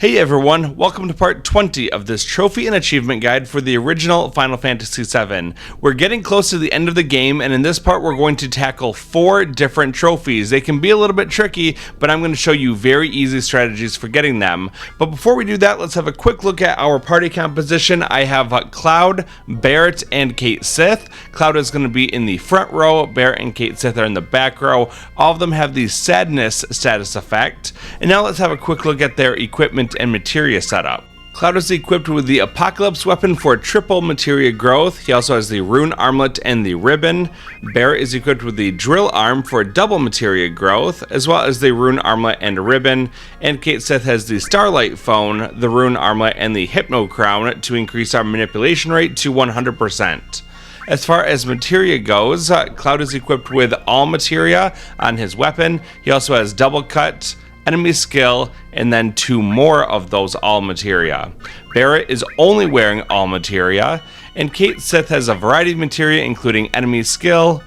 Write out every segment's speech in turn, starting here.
Hey everyone, welcome to part 20 of this trophy and achievement guide for the original Final Fantasy VII. We're getting close to the end of the game, and in this part we're going to tackle 4 different trophies. They can be a little bit tricky, but I'm going to show you very easy strategies for getting them. But before we do that, let's have a quick look at our party composition. I have Cloud, Barret, and Cait Sith. Cloud is going to be in the front row, Barret and Cait Sith are in the back row. All of them have the Sadness status effect. And now let's have a quick look at their equipment and materia setup. Cloud is equipped with the Apocalypse weapon for triple materia growth. He also has the rune armlet and the ribbon. Barret is equipped with the drill arm for double materia growth, as well as the rune armlet and ribbon. And Cait Sith has the Starlight phone, the rune armlet, and the hypno crown to increase our manipulation rate to 100%. As far as materia goes, Cloud is equipped with all materia on his weapon. He also has double cut, enemy skill, and then 2 more of those all materia. Barret is only wearing all materia, and Cait Sith has a variety of materia including enemy skill,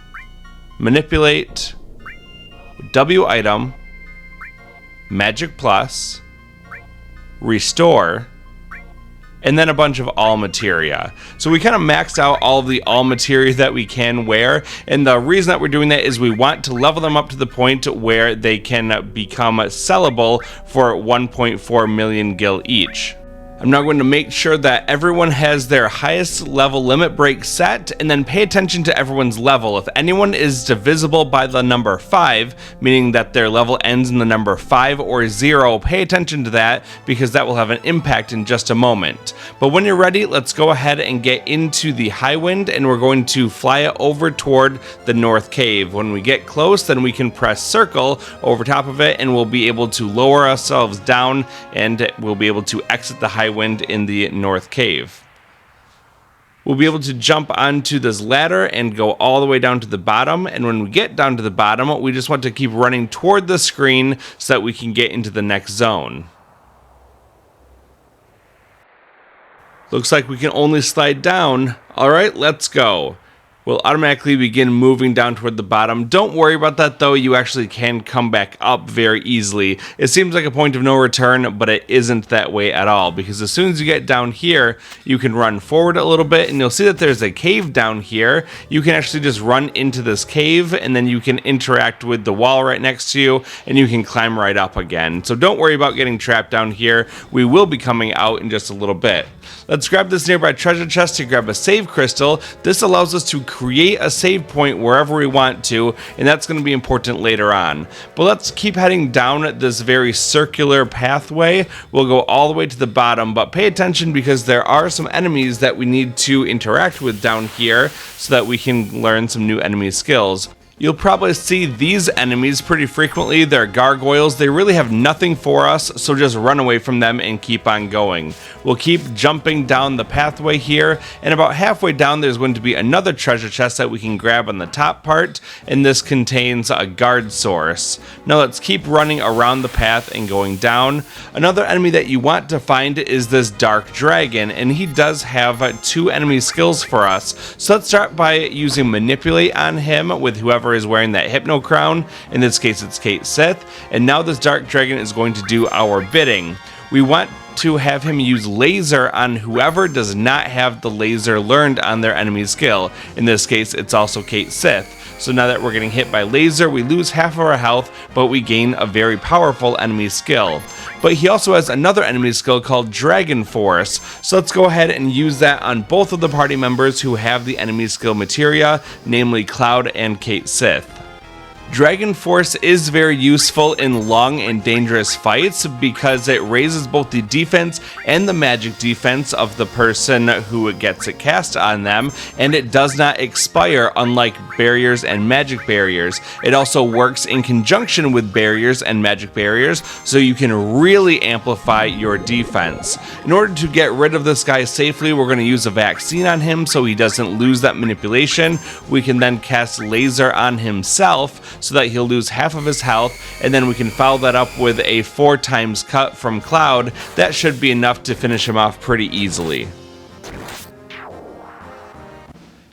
manipulate, W item, magic plus, restore, and then a bunch of all materia. So we kind of maxed out all of the all materia that we can wear, and the reason that we're doing that is we want to level them up to the point where they can become sellable for 1.4 million gil each. I'm now going to make sure that everyone has their highest level limit break set, and then pay attention to everyone's level. If anyone is divisible by the number 5, meaning that their level ends in the number 5 or 0, pay attention to that because that will have an impact in just a moment. But when you're ready, let's go ahead and get into the Highwind, and we're going to fly it over toward the North Cave. When we get close, then we can press circle over top of it, and we'll be able to lower ourselves down, and we'll be able to exit the Highwind in the North Cave. We'll be able to jump onto this ladder and go all the way down to the bottom, and when we get down to the bottom, we just want to keep running toward the screen so that we can get into the next zone. Looks like we can only slide down. Alright, let's go. We'll automatically begin moving down toward the bottom. Don't worry about that though, you actually can come back up very easily. It seems like a point of no return, but it isn't that way at all, because as soon as you get down here, you can run forward a little bit, and you'll see that there's a cave down here. You can actually just run into this cave, and then you can interact with the wall right next to you, and you can climb right up again. So don't worry about getting trapped down here. We will be coming out in just a little bit. Let's grab this nearby treasure chest to grab a save crystal. This allows us to create a save point wherever we want to, and that's going to be important later on. But let's keep heading down this very circular pathway. We'll go all the way to the bottom, but pay attention because there are some enemies that we need to interact with down here so that we can learn some new enemy skills. You'll probably see these enemies pretty frequently. They're gargoyles. They really have nothing for us, so just run away from them and keep on going. We'll keep jumping down the pathway here, and about halfway down there's going to be another treasure chest that we can grab on the top part, and this contains a guard source. Now let's keep running around the path and going down. Another enemy that you want to find is this dark dragon, and he does have 2 enemy skills for us. So let's start by using manipulate on him with whoever is wearing that hypno crown. In this case it's Cait Sith, and now this dark dragon is going to do our bidding. We want to have him use laser on whoever does not have the laser learned on their enemy skill. In this case it's also Cait Sith. So now that we're getting hit by laser, we lose half of our health, but we gain a very powerful enemy skill. But he also has another enemy skill called Dragon Force, so let's go ahead and use that on both of the party members who have the enemy skill materia, namely Cloud and Cait Sith. Dragon Force is very useful in long and dangerous fights because it raises both the defense and the magic defense of the person who gets it cast on them, and it does not expire unlike barriers and magic barriers. It also works in conjunction with barriers and magic barriers, so you can really amplify your defense. In order to get rid of this guy safely, we're going to use a vaccine on him so he doesn't lose that manipulation. We can then cast laser on himself so that he'll lose half of his health, and then we can follow that up with a 4 times cut from Cloud. That should be enough to finish him off pretty easily.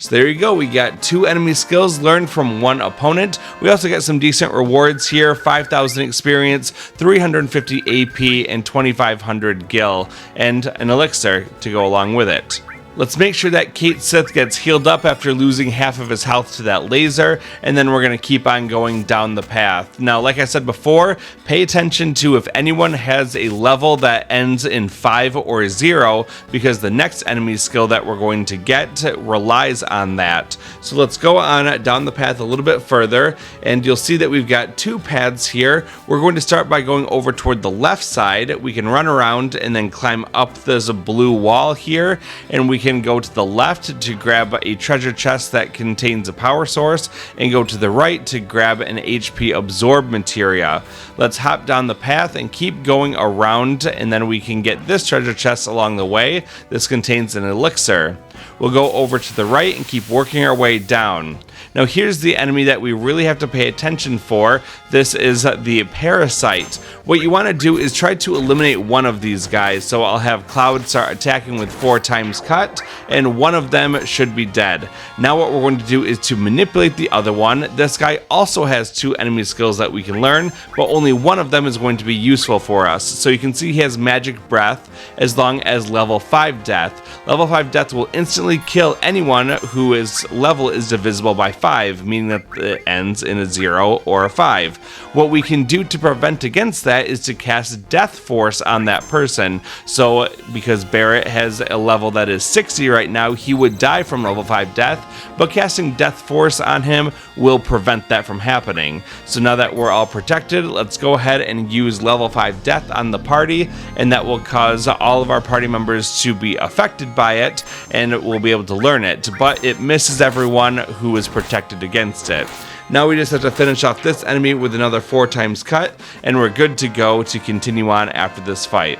So there you go, we got 2 enemy skills learned from 1 opponent. We also got some decent rewards here, 5,000 experience, 350 AP, and 2,500 gil, and an elixir to go along with it. Let's make sure that Cait Sith gets healed up after losing half of his health to that laser, and then we're going to keep on going down the path. Now, like I said before, pay attention to if anyone has a level that ends in 5 or 0, because the next enemy skill that we're going to get relies on that. So let's go on down the path a little bit further, and you'll see that we've got 2 paths here. We're going to start by going over toward the left side. We can run around and then climb up this blue wall here, and we can go to the left to grab a treasure chest that contains a power source, and go to the right to grab an HP absorb materia. Let's hop down the path and keep going around, and then we can get this treasure chest along the way. This contains an elixir. We'll go over to the right and keep working our way down. Now here's the enemy that we really have to pay attention for. This is the parasite. What you want to do is try to eliminate one of these guys. So I'll have Cloud start attacking with 4 times cut, and one of them should be dead. Now what we're going to do is to manipulate the other one. This guy also has 2 enemy skills that we can learn, but only one of them is going to be useful for us. So you can see he has magic breath as long as level 5 death. Level 5 death will instantly kill anyone whose level is divisible by 5, meaning that it ends in a 0 or a 5. What we can do to prevent against that is to cast Death Force on that person. So because Barrett has a level that is 60 right now, he would die from level 5 death, but casting Death Force on him will prevent that from happening. So now that we're all protected, let's go ahead and use level 5 death on the party, and that will cause all of our party members to be affected by it, and we'll be able to learn it, but it misses everyone who is protected against it. Now we just have to finish off this enemy with another 4 times cut, and we're good to go to continue on after this fight.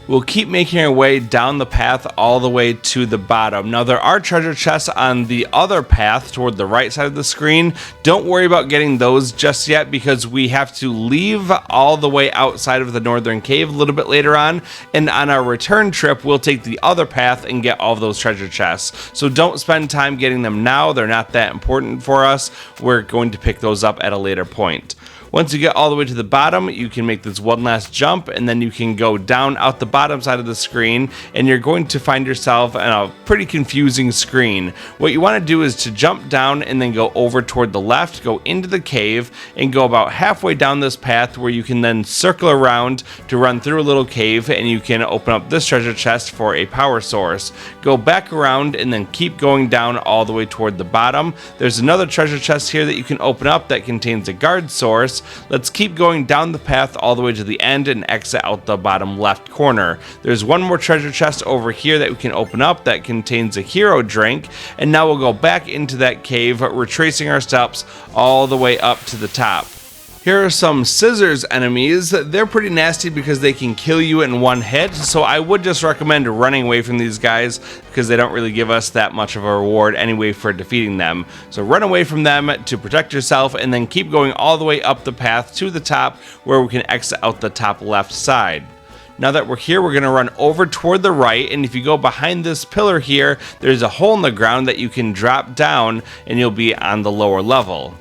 We'll keep making our way down the path all the way to the bottom. Now there are treasure chests on the other path toward the right side of the screen. Don't worry about getting those just yet, because we have to leave all the way outside of the northern cave a little bit later on, and on our return trip we'll take the other path and get all of those treasure chests. So don't spend time getting them now, they're not that important for us. We're going to pick those up at a later point. Once you get all the way to the bottom, you can make this one last jump, and then you can go down out the bottom side of the screen, and you're going to find yourself in a pretty confusing screen. What you want to do is to jump down and then go over toward the left, go into the cave, and go about halfway down this path, where you can then circle around to run through a little cave, and you can open up this treasure chest for a power source. Go back around and then keep going down all the way toward the bottom. There's another treasure chest here that you can open up that contains a guard source. Let's keep going down the path all the way to the end and exit out the bottom left corner. There's one more treasure chest over here that we can open up that contains a hero drink, and now we'll go back into that cave, retracing our steps all the way up to the top. Here are some scissors enemies. They're pretty nasty because they can kill you in one hit, so I would just recommend running away from these guys, because they don't really give us that much of a reward anyway for defeating them. So run away from them to protect yourself, and then keep going all the way up the path to the top, where we can exit out the top left side. Now that we're here, we're going to run over toward the right, and if you go behind this pillar here, there's a hole in the ground that you can drop down, and you'll be on the lower level.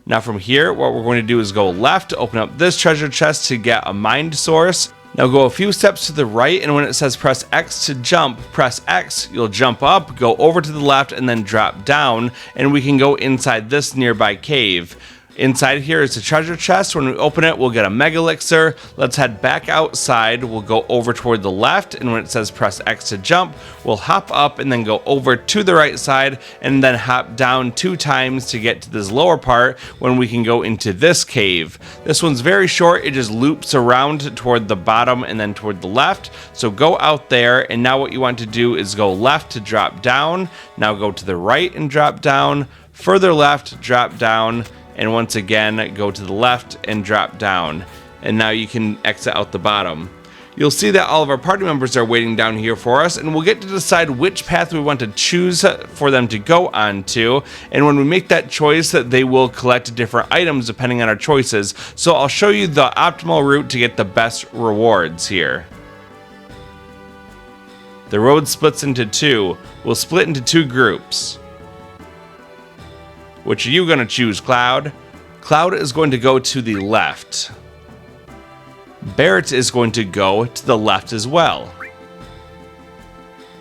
Now from here, what we're going to do is go left, open up this treasure chest to get a mind source. Now go a few steps to the right, and when it says press X to jump, press X, you'll jump up, go over to the left, and then drop down, and we can go inside this nearby cave. Inside here is a treasure chest. When we open it, we'll get a mega elixir. Let's head back outside. We'll go over toward the left, and when it says press X to jump, we'll hop up and then go over to the right side, and then hop down 2 times to get to this lower part, when we can go into this cave. This one's very short. It just loops around toward the bottom and then toward the left. So go out there, and now what you want to do is go left to drop down. Now go to the right and drop down. Further left, drop down. And once again, go to the left and drop down. And now you can exit out the bottom. You'll see that all of our party members are waiting down here for us, and we'll get to decide which path we want to choose for them to go on to. And when we make that choice, they will collect different items depending on our choices. So I'll show you the optimal route to get the best rewards here. The road splits into two. We'll split into two groups. Which are you going to choose, Cloud? Cloud is going to go to the left. Barrett is going to go to the left as well.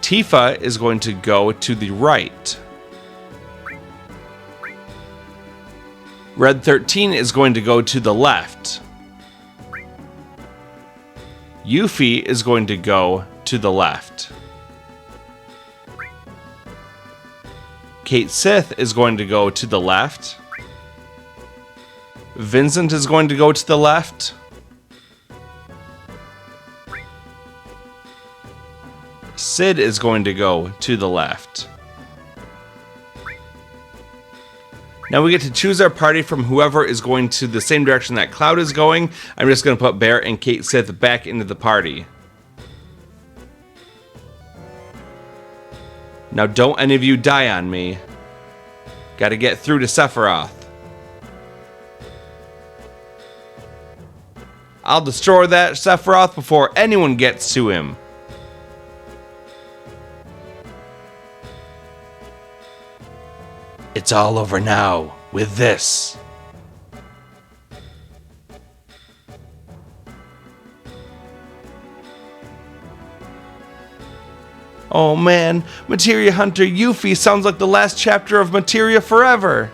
Tifa is going to go to the right. Red 13 is going to go to the left. Yuffie is going to go to the left. Kate Sith is going to go to the left. Vincent is going to go to the left. Sid is going to go to the left. Now we get to choose our party from whoever is going to the same direction that Cloud is going. I'm just going to put Bear and Kate Sith back into the party. Now don't any of you die on me. Gotta get through to Sephiroth. I'll destroy that Sephiroth before anyone gets to him. It's all over now with this. Oh man, Materia Hunter Yuffie sounds like the last chapter of Materia Forever.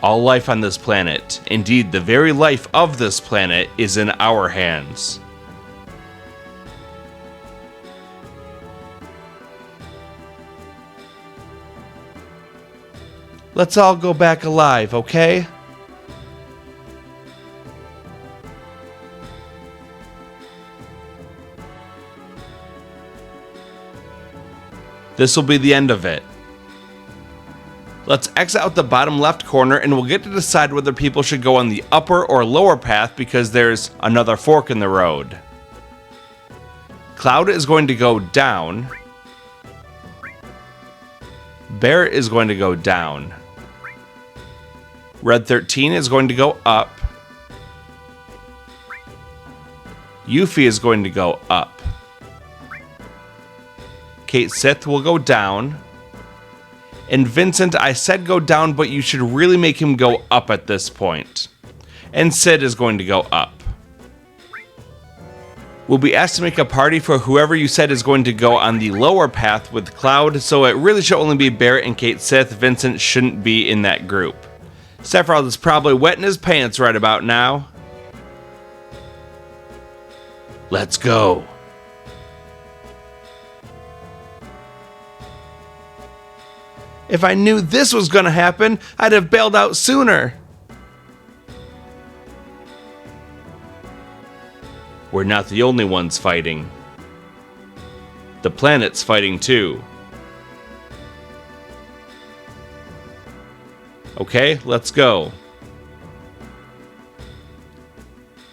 All life on this planet, indeed the very life of this planet, is in our hands. Let's all go back alive, okay? This will be the end of it. Let's exit out the bottom left corner and we'll get to decide whether people should go on the upper or lower path because there's another fork in the road. Cloud is going to go down. Bear is going to go down. Red 13 is going to go up. Yuffie is going to go up. Kate Sith will go down. And Vincent, I said go down, but you should really make him go up at this point. And Sid is going to go up. We'll be asked to make a party for whoever you said is going to go on the lower path with Cloud, so it really should only be Barrett and Kate Sith. Vincent shouldn't be in that group. Sephiroth is probably wetting his pants right about now. Let's go. If I knew this was gonna happen, I'd have bailed out sooner. We're not the only ones fighting. The planet's fighting too. Okay, let's go.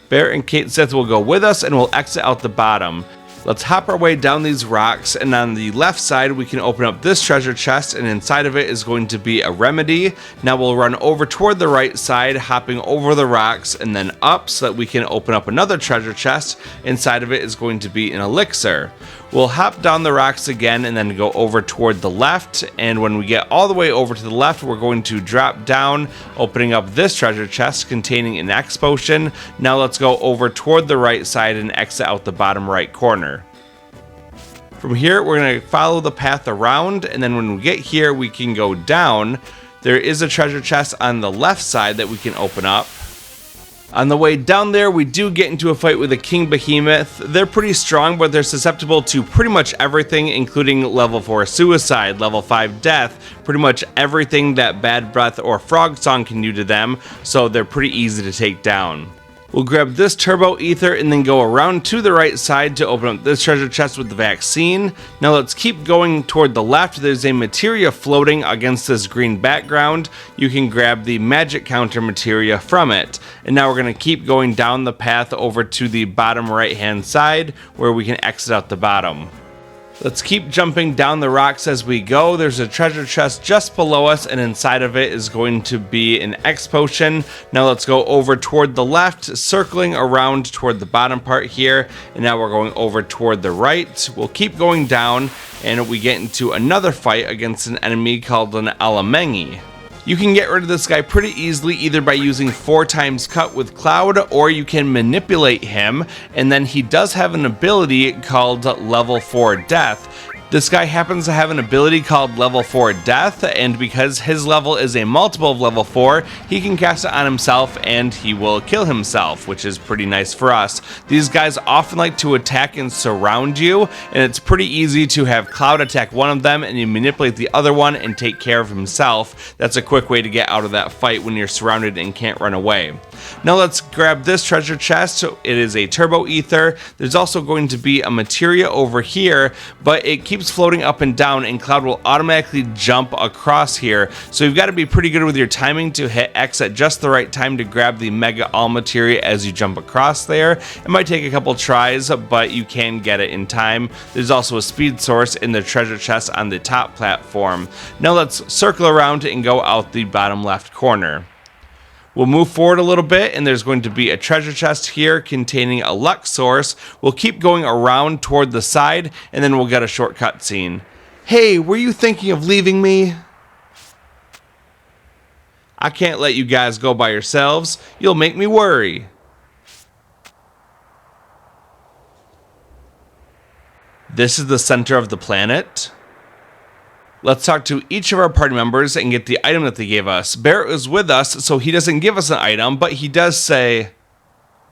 Bear and Kate Sith will go with us and we'll exit out the bottom. Let's hop our way down these rocks, and on the left side we can open up this treasure chest, and inside of it is going to be a remedy. Now we'll run over toward the right side, hopping over the rocks and then up so that we can open up another treasure chest. Inside of it is going to be an elixir. We'll hop down the rocks again and then go over toward the left, and when we get all the way over to the left we're going to drop down, opening up this treasure chest containing an X potion. Now let's go over toward the right side and exit out the bottom right corner. From here we're going to follow the path around, and then when we get here we can go down. There is a treasure chest on the left side that we can open up. On the way down there, we do get into a fight with a King Behemoth. They're pretty strong, but they're susceptible to pretty much everything, including level 4 suicide, level 5 death, pretty much everything that Bad Breath or Frog Song can do to them, so they're pretty easy to take down. We'll grab this turbo ether and then go around to the right side to open up this treasure chest with the vaccine. Now let's keep going toward the left. There's a materia floating against this green background. You can grab the magic counter materia from it. And now we're going to keep going down the path over to the bottom right hand side where we can exit out the bottom. Let's keep jumping down the rocks as we go. There's a treasure chest just below us, and inside of it is going to be an X potion. Now let's go over toward the left, circling around toward the bottom part here, and now we're going over toward the right. We'll keep going down, and we get into another fight against an enemy called an Alamengi. You can get rid of this guy pretty easily either by using 4 times cut with Cloud, or you can manipulate him, and then he does have an ability called level 4 death. This guy happens to have an ability called level 4 death, and because his level is a multiple of level 4, he can cast it on himself and he will kill himself, which is pretty nice for us. These guys often like to attack and surround you, and it's pretty easy to have Cloud attack one of them and you manipulate the other one and take care of himself. That's a quick way to get out of that fight when you're surrounded and can't run away. Now let's grab this treasure chest. So it is a turbo ether. There's also going to be a materia over here, but it keeps floating up and down, and Cloud will automatically jump across here. So you've got to be pretty good with your timing to hit X at just the right time to grab the mega all materia as you jump across there. It might take a couple tries, but you can get it in time. There's also a speed source in the treasure chest on the top platform. Now let's circle around and go out the bottom left corner. We'll move forward a little bit, and there's going to be a treasure chest here containing a luck source. We'll keep going around toward the side, and then we'll get a short cutscene. Hey, were you thinking of leaving me? I can't let you guys go by yourselves. You'll make me worry. This is the center of the planet. Let's talk to each of our party members and get the item that they gave us. Barrett is with us, so he doesn't give us an item, but he does say,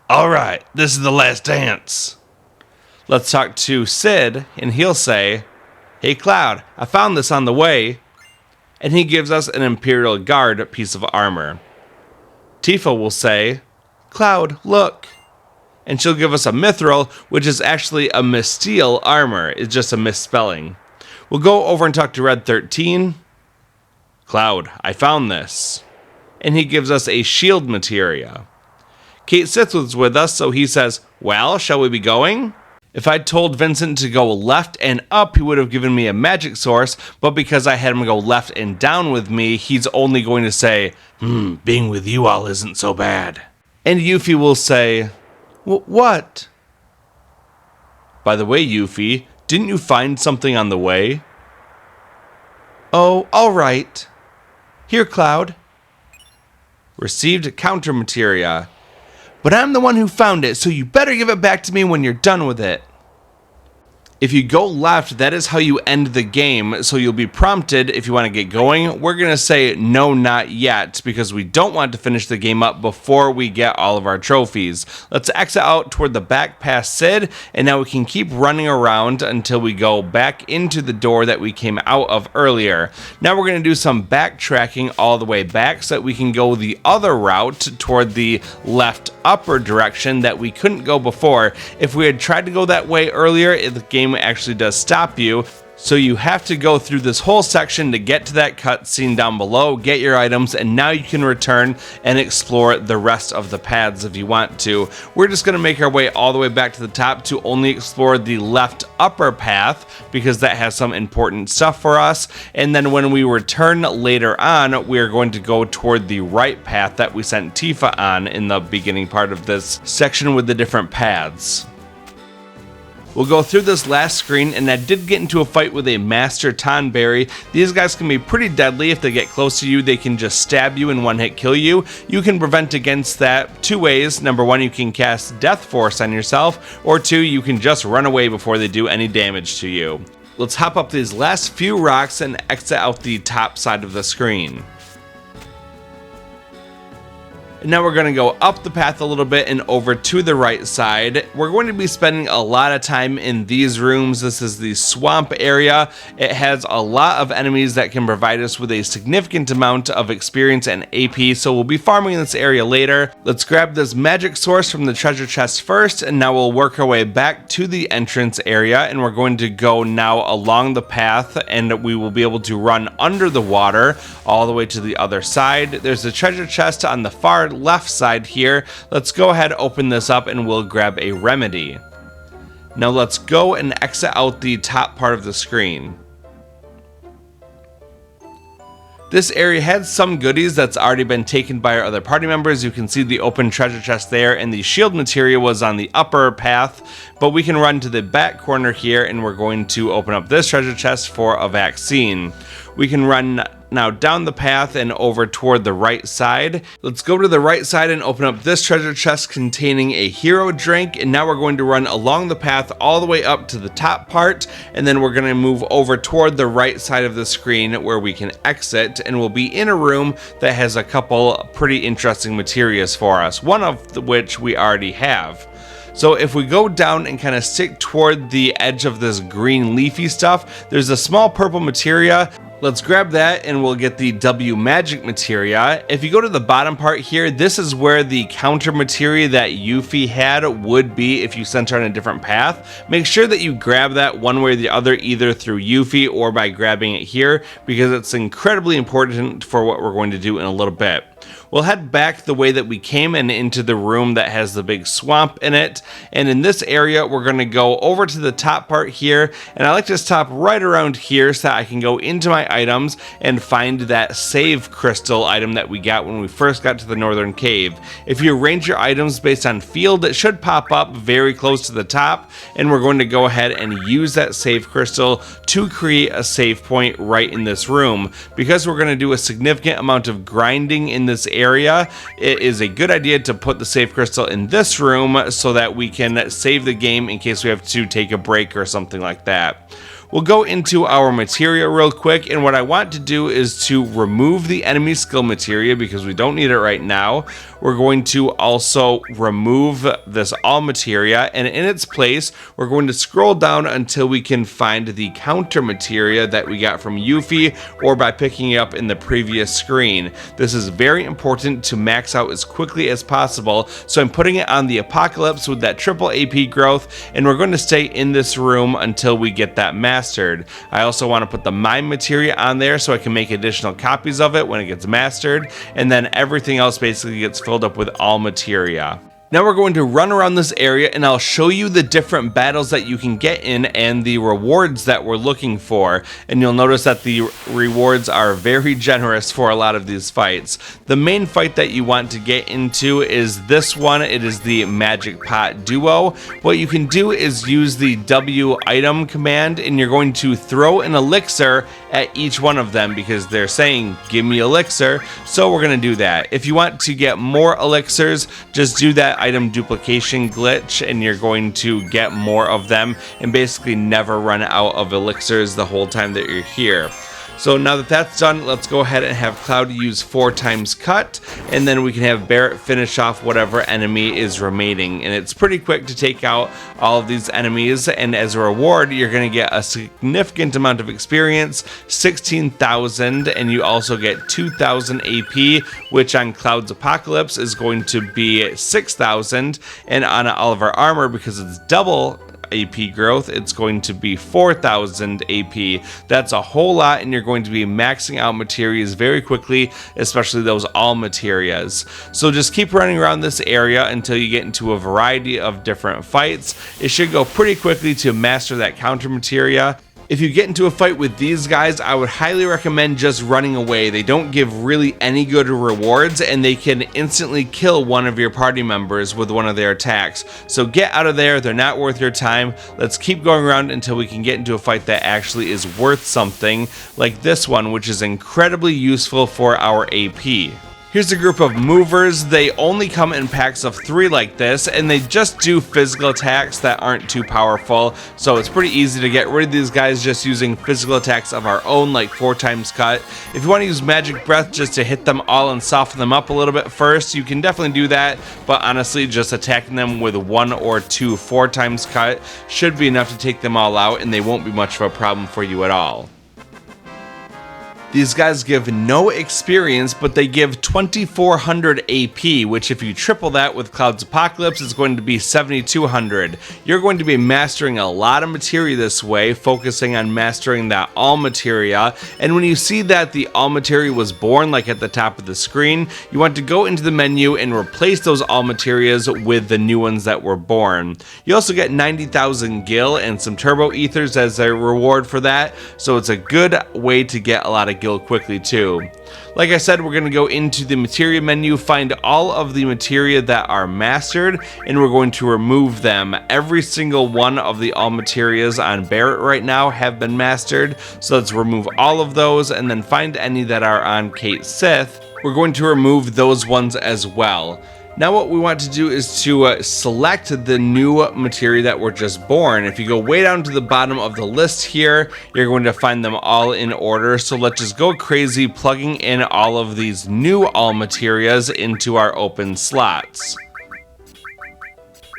"All right, this is the last dance." Let's talk to Sid, and he'll say, "Hey Cloud, I found this on the way." And he gives us an Imperial Guard piece of armor. Tifa will say, "Cloud, look." And she'll give us a mithril, which is actually a Misteel armor. It's just a misspelling. We'll go over and talk to Red 13. "Cloud, I found this." And he gives us a shield materia. Kate Sith was with us, so he says, "Well, shall we be going?" If I'd told Vincent to go left and up, he would have given me a magic source, but because I had him go left and down with me, he's only going to say, being with you all isn't so bad. And Yuffie will say, "What?" By the way, Yuffie, didn't you find something on the way? "Oh, all right. Here, Cloud." Received counter materia. "But I'm the one who found it, so you better give it back to me when you're done with it." If you go left, that is how you end the game, so you'll be prompted if you want to get going. We're going to say no, not yet, because we don't want to finish the game up before we get all of our trophies. Let's exit out toward the back past Sid, and now we can keep running around until we go back into the door that we came out of earlier. Now we're going to do some backtracking all the way back so that we can go the other route toward the left upper direction that we couldn't go before. If we had tried to go that way earlier, the game actually does stop you, so you have to go through this whole section to get to that cutscene down below, get your items, and now you can return and explore the rest of the paths if you want to. We're just going to make our way all the way back to the top to only explore the left upper path because that has some important stuff for us, and then when we return later on, we are going to go toward the right path that we sent Tifa on in the beginning part of this section with the different paths. We'll go through this last screen, and I did get into a fight with a Master Tonberry. These guys can be pretty deadly. If they get close to you, they can just stab you and one-hit kill you. You can prevent against that 2 ways. Number 1, you can cast Death Force on yourself, or 2, you can just run away before they do any damage to you. Let's hop up these last few rocks and exit out the top side of the screen. And now we're going to go up the path a little bit and over to the right side. We're going to be spending a lot of time in these rooms. This is the swamp area. It has a lot of enemies that can provide us with a significant amount of experience and AP, so we'll be farming in this area later. Let's grab this magic source from the treasure chest first, and now we'll work our way back to the entrance area, and we're going to go now along the path, and we will be able to run under the water all the way to the other side. There's a treasure chest on the far left side here. Let's go ahead, open this up, and we'll grab a remedy. Now let's go and exit out the top part of the screen. This area had some goodies that's already been taken by our other party members. You can see the open treasure chest there, and the shield materia was on the upper path, but we can run to the back corner here and we're going to open up this treasure chest for a vaccine. We can run now down the path and over toward the right side. Let's go to the right side and open up this treasure chest containing a hero drink, and now we're going to run along the path all the way up to the top part, and then we're going to move over toward the right side of the screen where we can exit, and we'll be in a room that has a couple pretty interesting materias for us, one of which we already have. So if we go down and kind of stick toward the edge of this green leafy stuff, there's a small purple materia. Let's grab that and we'll get the W magic materia. If you go to the bottom part here, this is where the counter materia that Yuffie had would be if you sent her on a different path. Make sure that you grab that one way or the other, either through Yuffie or by grabbing it here, because it's incredibly important for what we're going to do in a little bit. We'll head back the way that we came and into the room that has the big swamp in it. And in this area, we're going to go over to the top part here. And I like to stop right around here so that I can go into my items and find that save crystal item that we got when we first got to the northern cave. If you arrange your items based on field, it should pop up very close to the top. And we're going to go ahead and use that save crystal to create a save point right in this room. Because we're going to do a significant amount of grinding in this area, it is a good idea to put the save crystal in this room so that we can save the game in case we have to take a break or something like that. We'll go into our materia real quick, and what I want to do is to remove the enemy skill materia because we don't need it right now. We're going to also remove this all materia, and in its place, we're going to scroll down until we can find the counter materia that we got from Yuffie or by picking it up in the previous screen. This is very important to max out as quickly as possible, so I'm putting it on the Apocalypse with that triple AP growth, and we're going to stay in this room until we get that mastered. I also want to put the mine materia on there so I can make additional copies of it when it gets mastered, and then everything else basically gets filled up with all materia. Now we're going to run around this area and I'll show you the different battles that you can get in and the rewards that we're looking for. And you'll notice that the rewards are very generous for a lot of these fights. The main fight that you want to get into is this one. It is the Magic Pot Duo. What you can do is use the W item command, and you're going to throw an elixir at each one of them because they're saying, give me elixir. So we're going to do that. If you want to get more elixirs, just do that item duplication glitch and you're going to get more of them and basically never run out of elixirs the whole time that you're here. So now that that's done, let's go ahead and have Cloud use 4 times cut, and then we can have Barrett finish off whatever enemy is remaining. And it's pretty quick to take out all of these enemies, and as a reward, you're going to get a significant amount of experience, 16,000, and you also get 2,000 AP, which on Cloud's Apocalypse is going to be 6,000, and on all of our armor, because it's double AP growth, it's going to be 4,000 AP. That's a whole lot, and you're going to be maxing out materias very quickly, especially those all materias. So just keep running around this area until you get into a variety of different fights. It should go pretty quickly to master that counter materia. If you get into a fight with these guys, I would highly recommend just running away. They don't give really any good rewards, and they can instantly kill one of your party members with one of their attacks. So get out of there, they're not worth your time. Let's keep going around until we can get into a fight that actually is worth something, like this one, which is incredibly useful for our AP. Here's a group of movers. They only come in packs of 3 like this, and they just do physical attacks that aren't too powerful, so it's pretty easy to get rid of these guys just using physical attacks of our own, like 4 times cut. If you want to use Magic Breath just to hit them all and soften them up a little bit first, you can definitely do that, but honestly, just attacking them with 1 or 2 4 times cut should be enough to take them all out, and they won't be much of a problem for you at all. These guys give no experience, but they give 2400 AP, which if you triple that with Cloud's Apocalypse, is going to be 7200. You're going to be mastering a lot of materia this way, focusing on mastering that all materia. And when you see that the all materia was born, like at the top of the screen, you want to go into the menu and replace those all materias with the new ones that were born. You also get 90,000 gil and some turbo ethers as a reward for that, so it's a good way to get a lot of gil quickly too. Like I said, we're going to go into the materia menu, find all of the materia that are mastered, and we're going to remove them. Every single one of the all materias on Barrett right now have been mastered, so let's remove all of those and then find any that are on Kate Sith. We're going to remove those ones as well. Now what we want to do is to select the new materia that were just born. If you go way down to the bottom of the list here, you're going to find them all in order. So let's just go crazy plugging in all of these new all materias into our open slots.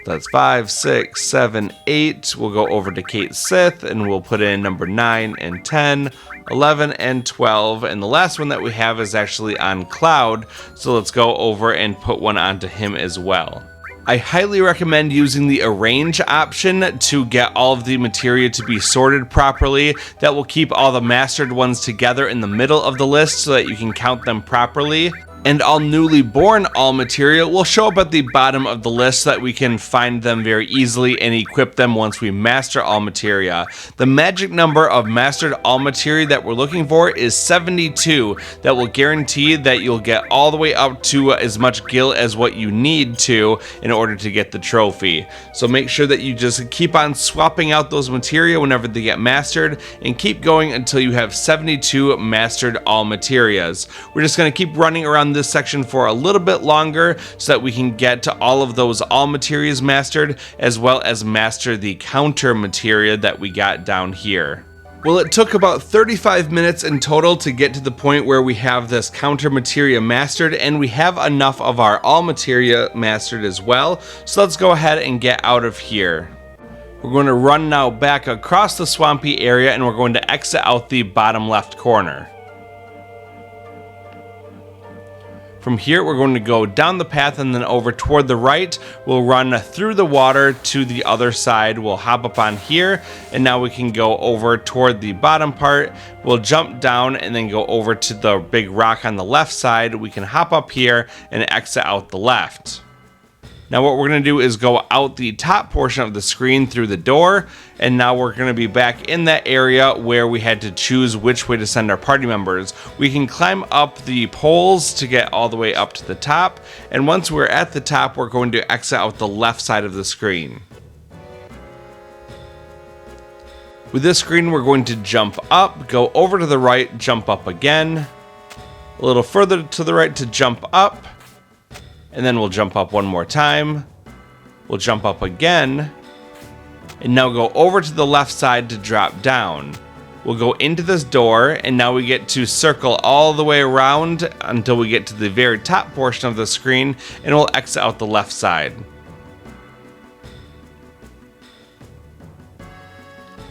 That's 5, 6, 7, 8. We'll go over to Kate Sith and we'll put in number 9 and 10, 11 and 12. And the last one that we have is actually on Cloud. So let's go over and put one onto him as well. I highly recommend using the arrange option to get all of the materia to be sorted properly. That will keep all the mastered ones together in the middle of the list so that you can count them properly. And all newly born all materia will show up at the bottom of the list so that we can find them very easily and equip them once we master all materia. The magic number of mastered all materia that we're looking for is 72. That will guarantee that you'll get all the way up to as much gil as what you need to in order to get the trophy. So make sure that you just keep on swapping out those materia whenever they get mastered and keep going until you have 72 mastered all materias. We're just going to keep running around this section for a little bit longer so that we can get to all of those all materias mastered, as well as master the counter materia that we got down here. Well, it took about 35 minutes in total to get to the point where we have this counter materia mastered, and we have enough of our all materia mastered as well. So let's go ahead and get out of here. We're going to run now back across the swampy area, and we're going to exit out the bottom left corner. From here, we're going to go down the path and then over toward the right. We'll run through the water to the other side. We'll hop up on here, and now we can go over toward the bottom part. We'll jump down and then go over to the big rock on the left side. We can hop up here and exit out the left. Now what we're going to do is go out the top portion of the screen through the door, and now we're going to be back in that area where we had to choose which way to send our party members. We can climb up the poles to get all the way up to the top, and once we're at the top, we're going to exit out the left side of the screen. With this screen, we're going to jump up, go over to the right, jump up again, a little further to the right to jump up, and then we'll jump up one more time. We'll jump up again, and now go over to the left side to drop down. We'll go into this door, and now we get to circle all the way around until we get to the very top portion of the screen, and we'll exit out the left side.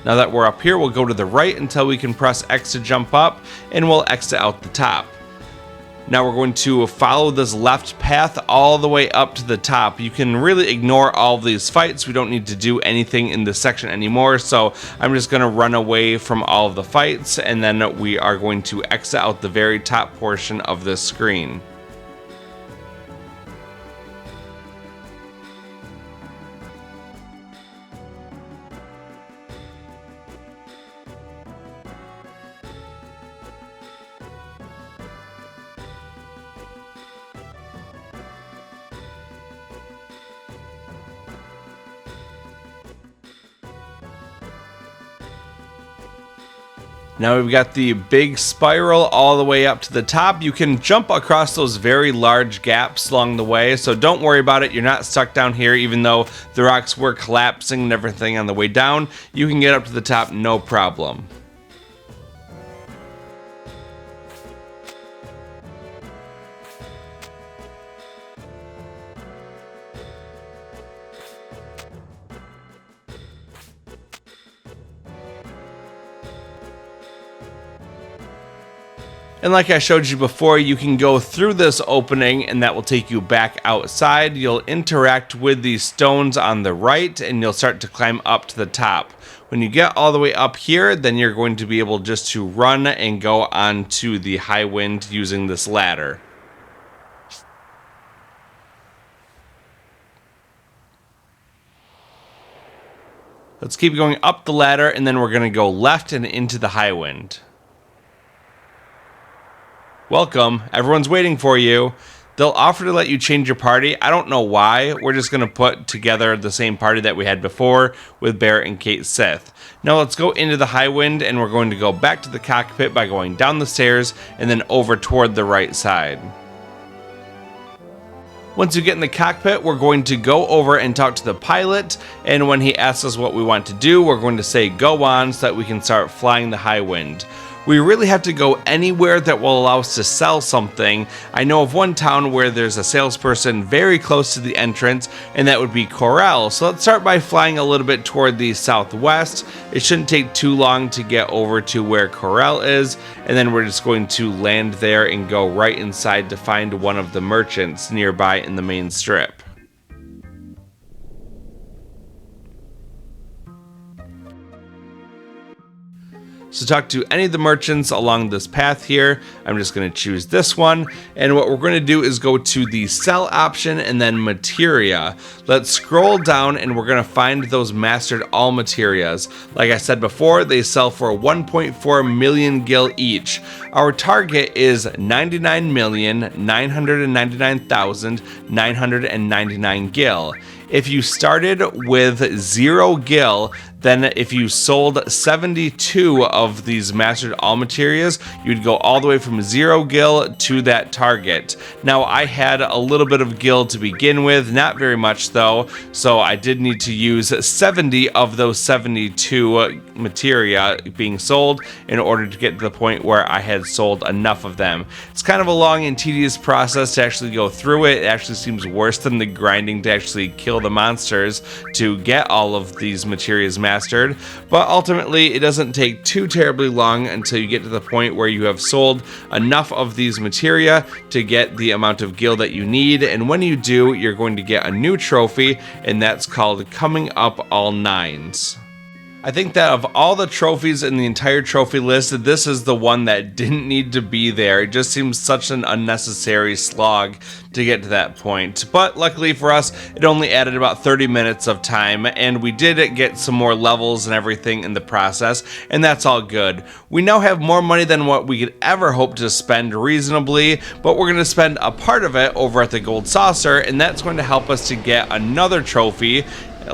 Now that we're up here, we'll go to the right until we can press X to jump up, and we'll exit out the top. Now we're going to follow this left path all the way up to the top. You can really ignore all of these fights. We don't need to do anything in this section anymore, so I'm just going to run away from all of the fights, and then we are going to exit out the very top portion of this screen. Now we've got the big spiral all the way up to the top. You can jump across those very large gaps along the way, so don't worry about it. You're not stuck down here, even though the rocks were collapsing and everything on the way down. You can get up to the top, no problem. And like I showed you before, you can go through this opening and that will take you back outside. You'll interact with these stones on the right and you'll start to climb up to the top. When you get all the way up here, then you're going to be able just to run and go onto the high wind using this ladder. Let's keep going up the ladder and then we're going to go left and into the high wind. Welcome, everyone's waiting for you. They'll offer to let you change your party. I don't know why. We're just going to put together the same party that we had before with Barrett and Kate Sith. Now let's go into the high wind and we're going to go back to the cockpit by going down the stairs and then over toward the right side. Once you get in the cockpit, we're going to go over and talk to the pilot, and when he asks us what we want to do, we're going to say go on so that we can start flying the high wind. We really have to go anywhere that will allow us to sell something. I know of one town where there's a salesperson very close to the entrance, and that would be Corel. So let's start by flying a little bit toward the southwest. It shouldn't take too long to get over to where Corel is, and then we're just going to land there and go right inside to find one of the merchants nearby in the main strip. So talk to any of the merchants along this path here. I'm just going to choose this one. And what we're going to do is go to the sell option and then Materia. Let's scroll down and we're going to find those mastered all Materias. Like I said before, they sell for 1.4 million gil each. Our target is 99,999,999 gil. If you started with 0 gil, then if you sold 72 of these mastered all materias, you'd go all the way from 0 gil to that target. Now I had a little bit of gil to begin with, not very much though, so I did need to use 70 of those 72 materia being sold in order to get to the point where I had sold enough of them. It's kind of a long and tedious process to actually go through it. It actually seems worse than the grinding to actually kill the monsters to get all of these materias mastered, but ultimately it doesn't take too terribly long until you get to the point where you have sold enough of these materia to get the amount of gil that you need, and when you do, you're going to get a new trophy, and that's called Coming Up All Nines. I think that of all the trophies in the entire trophy list, this is the one that didn't need to be there. It just seems such an unnecessary slog to get to that point. But luckily for us, it only added about 30 minutes of time, and we did get some more levels and everything in the process, and that's all good. We now have more money than what we could ever hope to spend reasonably, but we're going to spend a part of it over at the Gold Saucer, and that's going to help us to get another trophy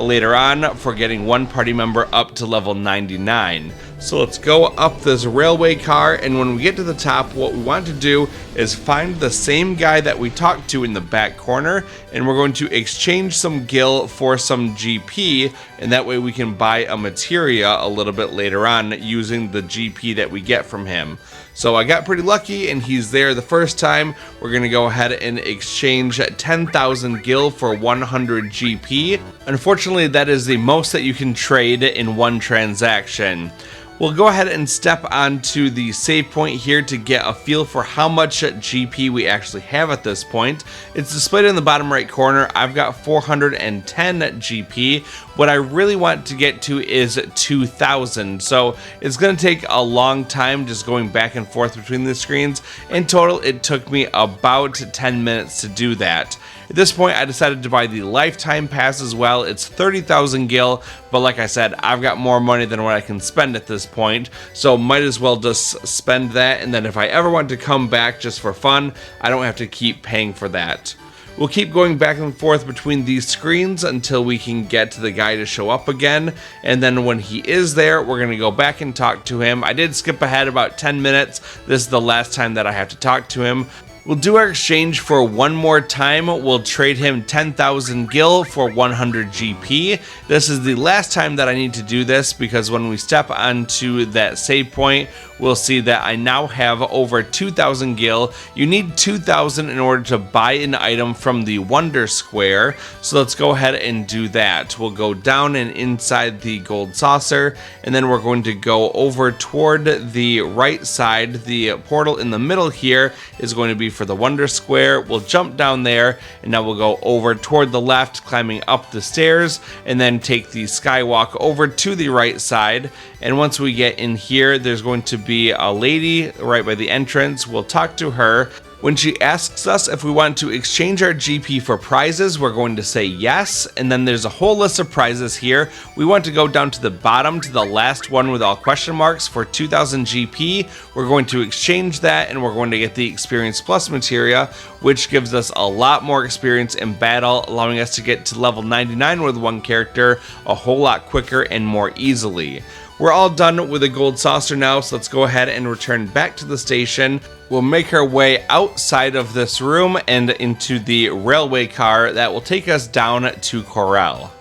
later on for getting one party member up to level 99. So let's go up this railway car, and when we get to the top, what we want to do is find the same guy that we talked to in the back corner, and we're going to exchange some gil for some GP, and that way we can buy a materia a little bit later on using the GP that we get from him. So I got pretty lucky and he's there the first time. We're going to go ahead and exchange 10,000 gil for 100 GP. Unfortunately, that is the most that you can trade in one transaction. We'll go ahead and step onto the save point here to get a feel for how much GP we actually have at this point. It's displayed in the bottom right corner. I've got 410 GP. What I really want to get to is 2,000. So it's going to take a long time just going back and forth between the screens. In total, it took me about 10 minutes to do that. At this point, I decided to buy the lifetime pass as well. It's 30,000 gil, but like I said, I've got more money than what I can spend at this point, so might as well just spend that, and then if I ever want to come back just for fun, I don't have to keep paying for that. We'll keep going back and forth between these screens until we can get to the guy to show up again, and then when he is there, we're going to go back and talk to him. I did skip ahead about 10 minutes. This is the last time that I have to talk to him. We'll do our exchange for one more time. We'll trade him 10,000 gil for 100 GP. This is the last time that I need to do this because when we step onto that save point, we'll see that I now have over 2,000 gil. You need 2,000 in order to buy an item from the Wonder Square. So let's go ahead and do that. We'll go down and inside the gold saucer, and then we're going to go over toward the right side. The portal in the middle here is going to be for the Wonder Square. We'll jump down there, and now we'll go over toward the left, climbing up the stairs, and then take the skywalk over to the right side. And once we get in here, there's going to be a lady right by the entrance. We'll talk to her. When she asks us if we want to exchange our GP for prizes, we're going to say yes, and then there's a whole list of prizes here. We want to go down to the bottom, to the last one with all question marks for 2,000 GP. We're going to exchange that, and we're going to get the Experience Plus Materia, which gives us a lot more experience in battle, allowing us to get to level 99 with one character a whole lot quicker and more easily. We're all done with the gold saucer now, so let's go ahead and return back to the station. We'll make our way outside of this room and into the railway car that will take us down to Corel.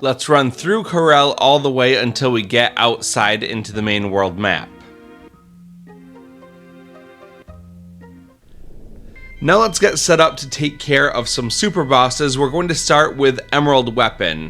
Let's run through Corel all the way until we get outside into the main world map. Now let's get set up to take care of some super bosses. We're going to start with Emerald Weapon.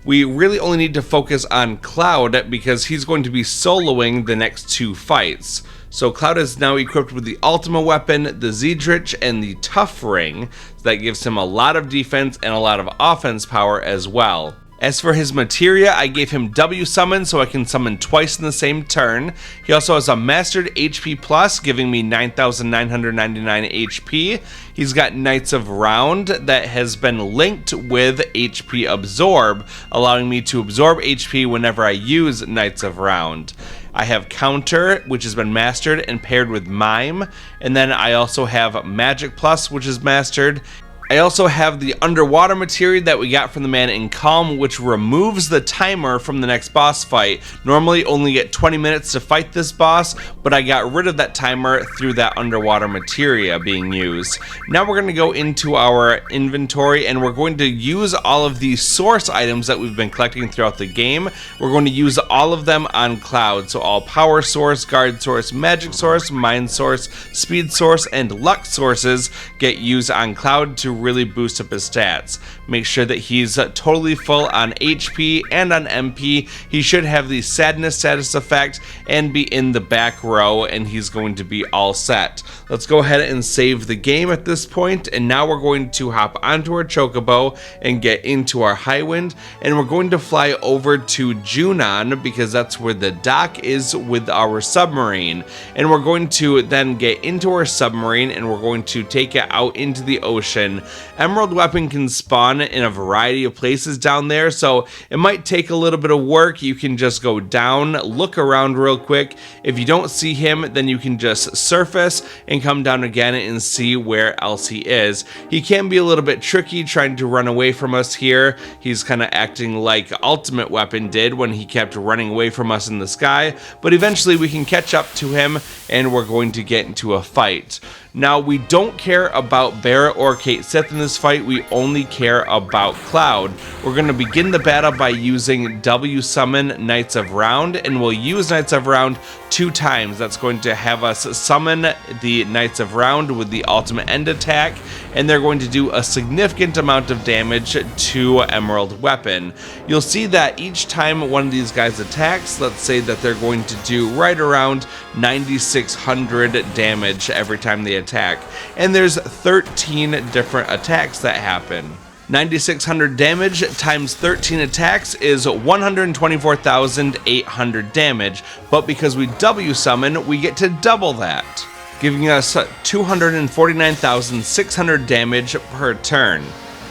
We really only need to focus on Cloud because he's going to be soloing the next two fights. So Cloud is now equipped with the Ultima Weapon, the Zedrich, and the Tough Ring. So that gives him a lot of defense and a lot of offense power as well. As for his materia, I gave him W summon so I can summon twice in the same turn. He also has a mastered HP plus, giving me 9,999 HP. He's got Knights of Round that has been linked with HP absorb, allowing me to absorb HP whenever I use Knights of Round. I have Counter, which has been mastered and paired with Mime, and then I also have Magic Plus, which is mastered. I also have the underwater materia that we got from the man in Calm, which removes the timer from the next boss fight. Normally only get 20 minutes to fight this boss, but I got rid of that timer through that underwater materia being used. Now we're going to go into our inventory and we're going to use all of these source items that we've been collecting throughout the game. We're going to use all of them on Cloud. So all power source, guard source, magic source, mind source, speed source, and luck sources get used on Cloud to really boost up his stats. Make sure that he's totally full on HP and on MP. He should have the sadness status effect and be in the back row, and he's going to be all set. Let's go ahead and save the game at this point, and now we're going to hop onto our chocobo and get into our Highwind, and we're going to fly over to Junon because that's where the dock is with our submarine, and we're going to then get into our submarine and we're going to take it out into the ocean. Emerald Weapon can spawn in a variety of places down there, so it might take a little bit of work. You can just go down, look around real quick. If you don't see him, then you can just surface and come down again and see where else he is. He can be a little bit tricky trying to run away from us here. He's kind of acting like Ultimate Weapon did when he kept running away from us in the sky, but eventually we can catch up to him and we're going to get into a fight. Now, we don't care about Barret or Cait Sith in this fight, we only care about Cloud. We're going to begin the battle by using W Summon Knights of Round, and we'll use Knights of Round 2 times. That's going to have us summon the Knights of Round with the ultimate end attack, and they're going to do a significant amount of damage to Emerald Weapon. You'll see that each time one of these guys attacks, let's say that they're going to do right around 9,600 damage every time they attack, and there's 13 different attacks that happen. 9,600 damage times 13 attacks is 124,800 damage, but because we W summon, we get to double that. giving us 249,600 damage per turn.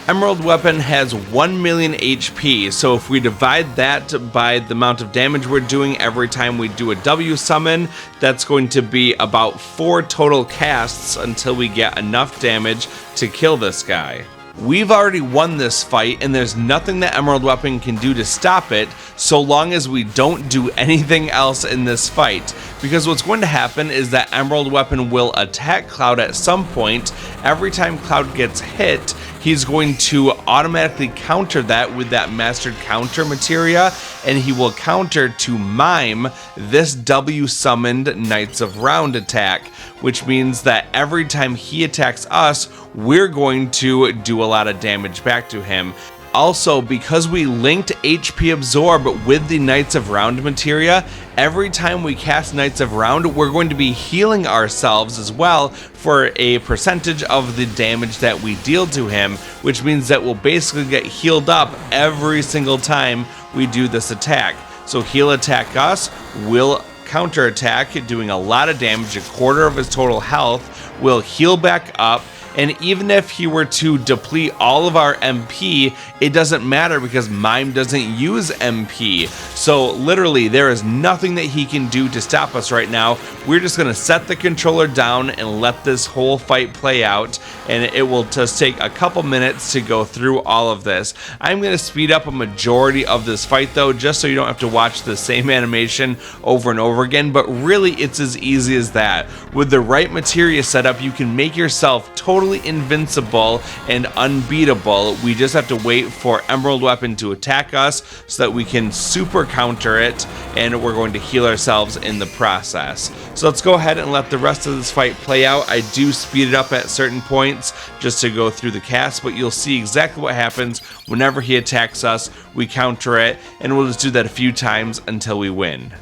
Emerald Weapon has 1 million HP, so if we divide that by the amount of damage we're doing every time we do a W summon, that's going to be about 4 total casts until we get enough damage to kill this guy. We've already won this fight, and there's nothing that Emerald Weapon can do to stop it, so long as we don't do anything else in this fight. Because what's going to happen is that Emerald Weapon will attack Cloud at some point. Every time Cloud gets hit, he's going to automatically counter that with that Mastered Counter Materia, and he will counter to mime this W summoned Knights of Round attack, which means that every time he attacks us, we're going to do a lot of damage back to him. Also, because we linked HP Absorb with the Knights of Round Materia, every time we cast Knights of Round, we're going to be healing ourselves as well for a percentage of the damage that we deal to him, which means that we'll basically get healed up every single time we do this attack. So he'll attack us, we'll counterattack, doing a lot of damage, a quarter of his total health, we'll heal back up, and even if he were to deplete all of our MP, it doesn't matter because Mime doesn't use MP. So literally, there is nothing that he can do to stop us right now. We're just going to set the controller down and let this whole fight play out, and it will just take a couple minutes to go through all of this. I'm going to speed up a majority of this fight though, just so you don't have to watch the same animation over and over again, but really it's as easy as that. With the right materia setup, you can make yourself totally invincible and unbeatable. We just have to wait for Emerald Weapon to attack us so that we can super counter it, and we're going to heal ourselves in the process. So let's go ahead and let the rest of this fight play out. I do speed it up at certain points just to go through the cast, but you'll see exactly what happens whenever he attacks us. We counter it, and we'll just do that a few times until we win.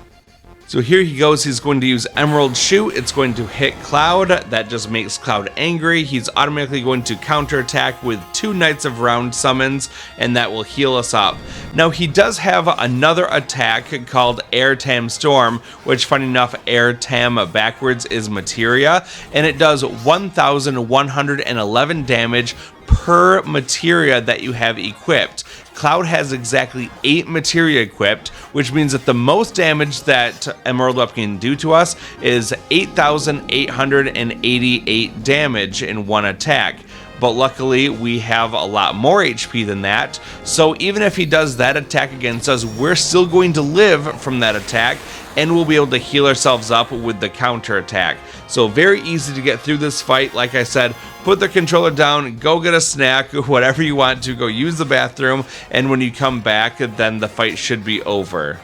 So here he goes, he's going to use Emerald Shoot, it's going to hit Cloud, that just makes Cloud angry. He's automatically going to counterattack with 2 Knights of Round summons, and that will heal us up. Now he does have another attack called Air Tam Storm, which funny enough, Air Tam backwards is Materia, and it does 1,111 damage per materia that you have equipped. Cloud has exactly 8 materia equipped, which means that the most damage that Emerald Weapon can do to us is 8,888 damage in one attack. But luckily we have a lot more HP than that, so even if he does that attack against us, we're still going to live from that attack, and we'll be able to heal ourselves up with the counter attack. So very easy to get through this fight. Like I said, put the controller down, go get a snack, whatever you want to, go use the bathroom, and when you come back, then the fight should be over.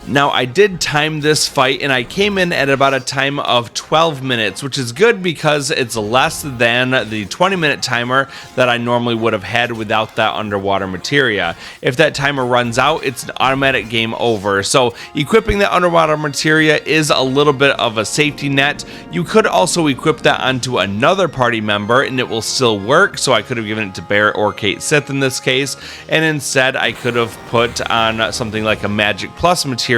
Now I did time this fight, and I came in at about a time of 12 minutes, which is good because it's less than the 20-minute timer that I normally would have had without that underwater materia. If that timer runs out, it's an automatic game over. So equipping that underwater materia is a little bit of a safety net. You could also equip that onto another party member and it will still work, so I could have given it to Barrett or Kate Sith in this case, and instead I could have put on something like a Magic Plus materia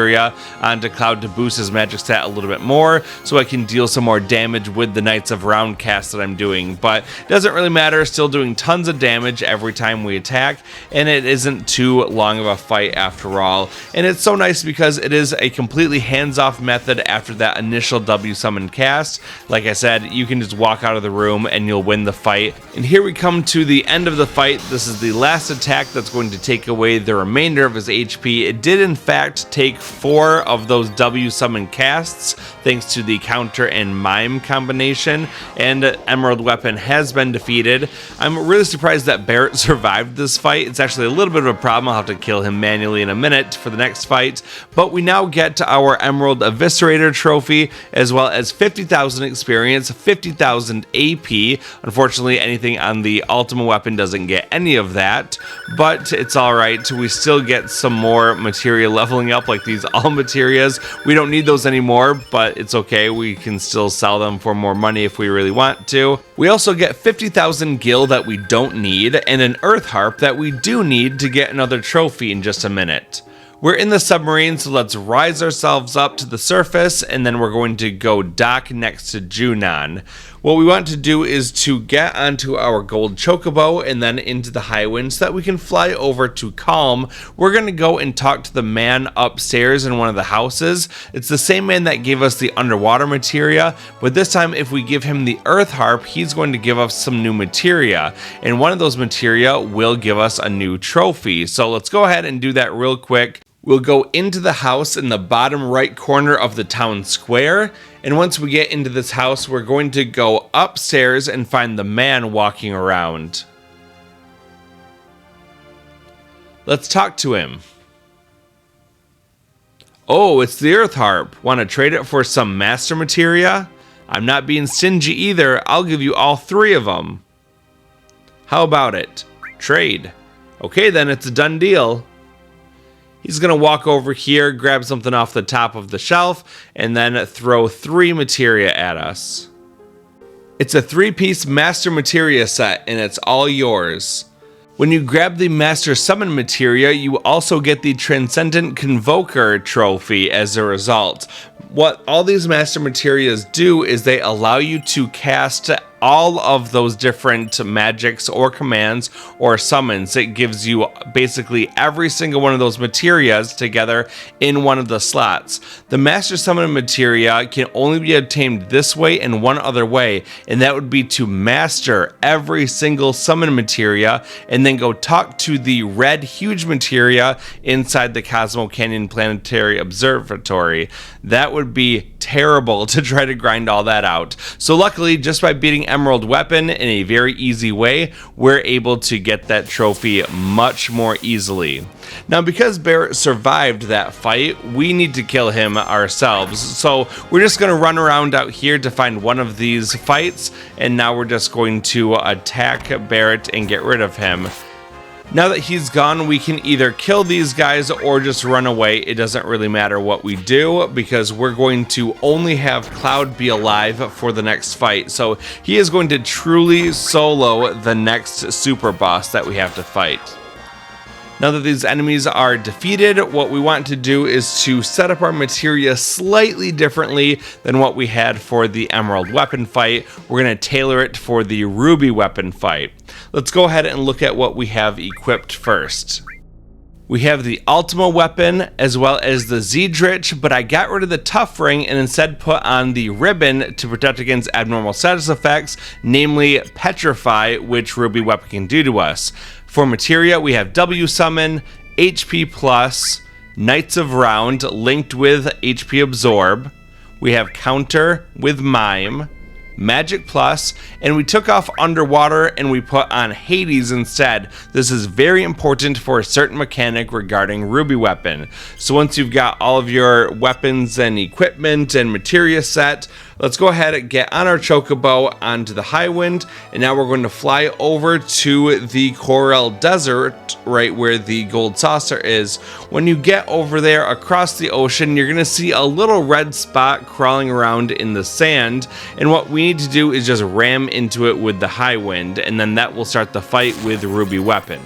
onto Cloud to boost his magic stat a little bit more, so I can deal some more damage with the Knights of Round cast that I'm doing. But it doesn't really matter, still doing tons of damage every time we attack, and it isn't too long of a fight after all. And it's so nice because it is a completely hands-off method after that initial W summon cast. Like I said, you can just walk out of the room and you'll win the fight. And here we come to the end of the fight. This is the last attack that's going to take away the remainder of his HP. It did in fact take 4 of those W summon casts thanks to the counter and mime combination, and Emerald Weapon has been defeated. I'm really surprised that Barrett survived this fight. It's actually a little bit of a problem. I'll have to kill him manually in a minute for the next fight, but we now get to our Emerald Eviscerator trophy, as well as 50,000 experience, 50,000 AP. Unfortunately, anything on the Ultima weapon doesn't get any of that, but it's alright. We still get some more materia leveling up, like these all materias. We don't need those anymore, but it's okay. We can still sell them for more money if we really want to. We also get 50,000 gil that we don't need, and an Earth Harp that we do need to get another trophy in just a minute. We're in the submarine, so let's rise ourselves up to the surface, and then we're going to go dock next to Junon. What we want to do is to get onto our gold chocobo and then into the high wind so that we can fly over to Calm. We're going to go and talk to the man upstairs in one of the houses. It's the same man that gave us the underwater materia, but this time if we give him the earth harp, he's going to give us some new materia, and one of those materia will give us a new trophy. So let's go ahead and do that real quick. We'll go into the house in the bottom right corner of the town square, and once we get into this house, we're going to go upstairs and find the man walking around. Let's talk to him. Oh, it's the earth harp. Want to trade it for some master materia? I'm not being stingy either. I'll give you all 3 of them. How about it? Trade. Okay then, it's a done deal. He's going to walk over here, grab something off the top of the shelf, and then throw 3 materia at us. It's a 3-piece master materia set, and it's all yours. When you grab the master summon materia, you also get the Transcendant Convoker trophy as a result. What all these master materias do is they allow you to cast all of those different magics or commands or summons. It gives you basically every single one of those materias together in one of the slots. The master summon materia can only be obtained this way and one other way, and that would be to master every single summon materia and then go talk to the red huge materia inside the Cosmo Canyon Planetary Observatory. That would be terrible to try to grind all that out. So luckily, just by beating Emerald Weapon in a very easy way, we're able to get that trophy much more easily. Now, because Barrett survived that fight, we need to kill him ourselves. So we're just going to run around out here to find one of these fights, and now we're just going to attack Barrett and get rid of him. Now that he's gone, we can either kill these guys or just run away. It doesn't really matter what we do because we're going to only have Cloud be alive for the next fight. So he is going to truly solo the next super boss that we have to fight. Now that these enemies are defeated, what we want to do is to set up our materia slightly differently than what we had for the Emerald Weapon fight. We're going to tailor it for the Ruby Weapon fight. Let's go ahead and look at what we have equipped first. We have the Ultima weapon as well as the Zedrich, but I got rid of the Tough Ring and instead put on the ribbon to protect against abnormal status effects, namely Petrify, which Ruby weapon can do to us. For materia, we have W Summon, HP Plus, Knights of Round linked with HP Absorb. We have Counter with Mime, Magic Plus, and we took off Underwater and we put on Hades instead. This is very important for a certain mechanic regarding Ruby Weapon. So once you've got all of your weapons and equipment and materia set, let's go ahead and get on our chocobo onto the high wind, and now we're going to fly over to the Coral Desert, right where the gold saucer is. When you get over there across the ocean, you're going to see a little red spot crawling around in the sand, and what we need to do is just ram into it with the high wind, and then that will start the fight with Ruby Weapon.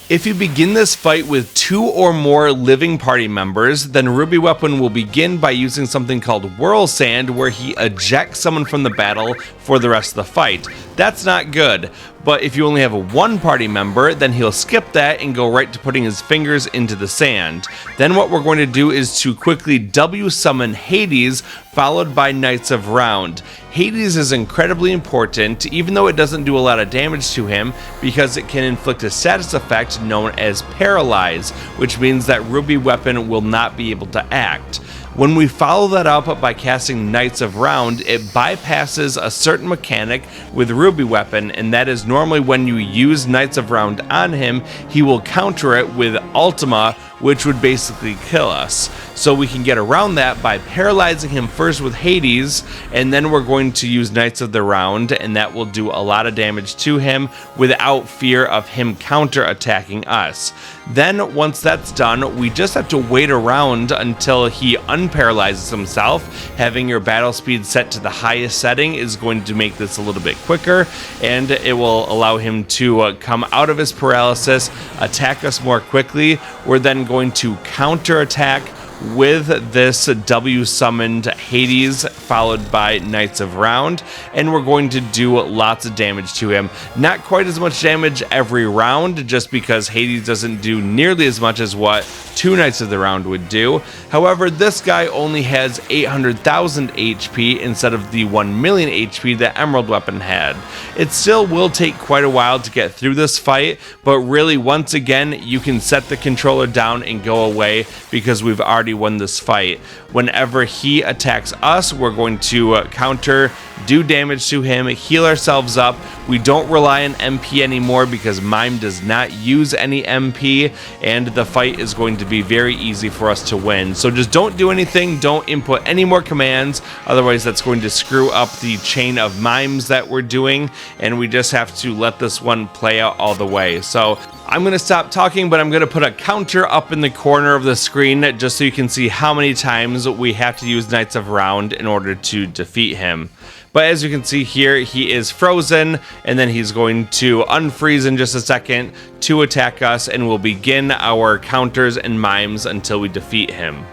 If you begin this fight with 2 or more living party members, then Ruby Weapon will begin by using something called Whirl Sand, where he ejects someone from the battle for the rest of the fight. That's not good, but if you only have 1 party member, then he'll skip that and go right to putting his fingers into the sand. Then what we're going to do is to quickly W summon Hades, followed by Knights of Round. Hades is incredibly important, even though it doesn't do a lot of damage to him, because it can inflict a status effect known as Paralyze, which means that Ruby Weapon will not be able to act. When we follow that up by casting Knights of Round, it bypasses a certain mechanic with Ruby Weapon, and that is normally when you use Knights of Round on him, he will counter it with Ultima, which would basically kill us. So we can get around that by paralyzing him first with Hades, and then we're going to use Knights of the Round, and that will do a lot of damage to him without fear of him counter-attacking us. Then once that's done, we just have to wait around until he unparalyzes himself. Having your battle speed set to the highest setting is going to make this a little bit quicker, and it will allow him to come out of his paralysis, attack us more quickly. We're then going to counter-attack with this W summoned Hades followed by Knights of Round, and we're going to do lots of damage to him. Not quite as much damage every round, just because Hades doesn't do nearly as much as what 2 Knights of the Round would do. However, this guy only has 800,000 HP instead of the 1 million HP that Emerald Weapon had. It still will take quite a while to get through this fight, but really once again you can set the controller down and go away because we've already won this fight. Whenever he attacks us, we're going to counter, do damage to him, heal ourselves up. We don't rely on MP anymore because Mime does not use any MP, and the fight is going to be very easy for us to win. So just don't do anything, don't input any more commands, otherwise that's going to screw up the chain of mimes that we're doing, and we just have to let this one play out all the way. So I'm going to stop talking, but I'm going to put a counter up in the corner of the screen just so you can see how many times we have to use Knights of Round in order to defeat him. But as you can see here, he is frozen, and then he's going to unfreeze in just a second to attack us, and we'll begin our counters and mimes until we defeat him.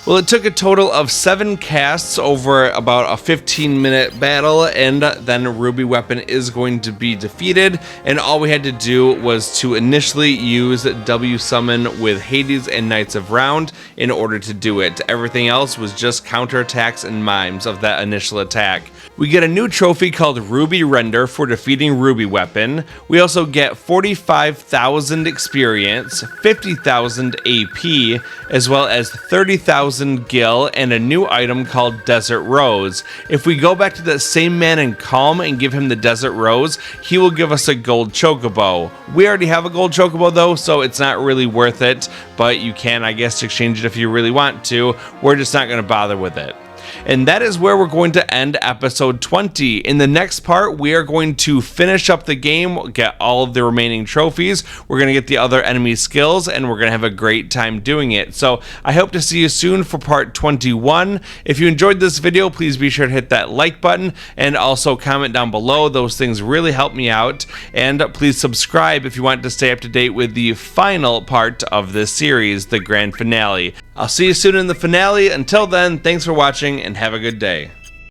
Well, it took a total of 7 casts over about a 15-minute battle, and then Ruby Weapon is going to be defeated, and all we had to do was to initially use W Summon with Hades and Knights of Round in order to do it. Everything else was just counterattacks and mimes of that initial attack. We get a new trophy called Ruby Render for defeating Ruby Weapon. We also get 45,000 experience, 50,000 AP, as well as 30,000 gil and a new item called Desert Rose. If we go back to that same man in Calm and give him the Desert Rose, he will give us a gold chocobo. We already have a gold chocobo though, so it's not really worth it, but you can, I guess, exchange it if you really want to. We're just not going to bother with it. And that is where we're going to end episode 20. In the next part, we are going to finish up the game, get all of the remaining trophies, we're going to get the other enemy skills, and we're going to have a great time doing it. So I hope to see you soon for part 21. If you enjoyed this video, please be sure to hit that like button and also comment down below. Those things really help me out. And please subscribe if you want to stay up to date with the final part of this series, the grand finale. I'll see you soon in the finale. Until then, thanks for watching and have a good day.